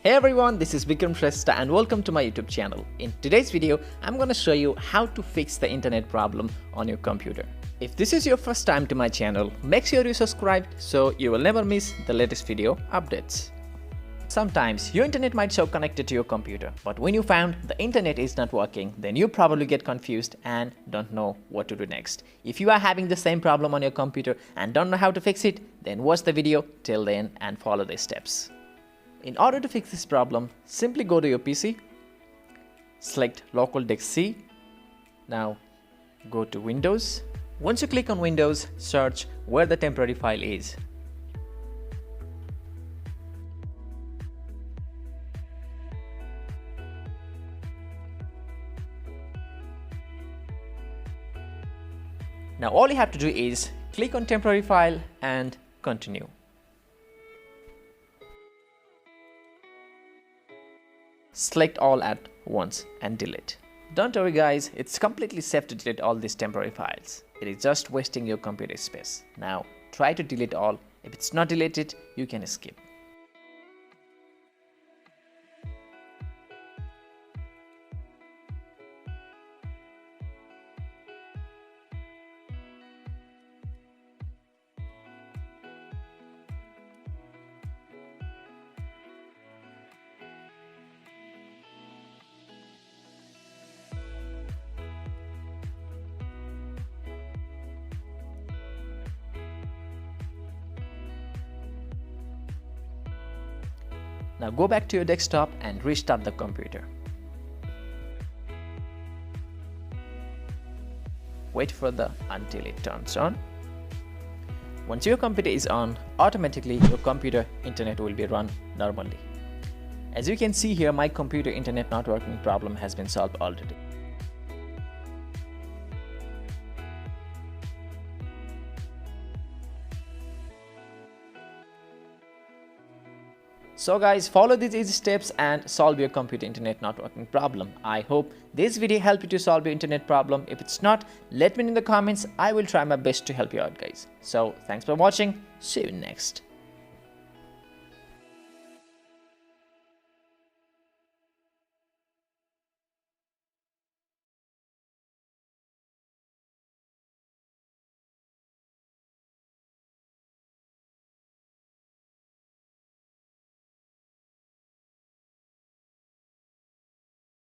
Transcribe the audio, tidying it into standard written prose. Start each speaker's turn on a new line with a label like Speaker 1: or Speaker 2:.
Speaker 1: Hey everyone, this is Vikram Shrestha and welcome to my YouTube channel. In today's video, I'm going to show you how to fix the internet problem on your computer. If this is your first time to my channel, make sure you subscribe so you will never miss the latest video updates. Sometimes your internet might show connected to your computer, but when you found the internet is not working, then you probably get confused and don't know what to do next. If you are having the same problem on your computer and don't know how to fix it, then watch the video till then and follow the steps. In order to fix this problem, simply go to your PC, select local disk C. Now go to Windows. Once you click on Windows, search where the temporary file is. Now all you have to do is click on temporary file and continue. Select all at once and delete. Don't worry guys, it's completely safe to delete all these temporary files. It is just wasting your computer space. Now try to delete all. If it's not deleted, you can skip. Now go back to your desktop and restart the computer. Wait until it turns on. Once your computer is on, automatically your computer internet will be run normally. As you can see here, my computer internet not working problem has been solved already. So guys, follow these easy steps and solve your computer internet not working problem. I hope this video helped you to solve your internet problem. If it's not, let me know in the comments. I will try my best to help you out guys. So thanks for watching. See you next.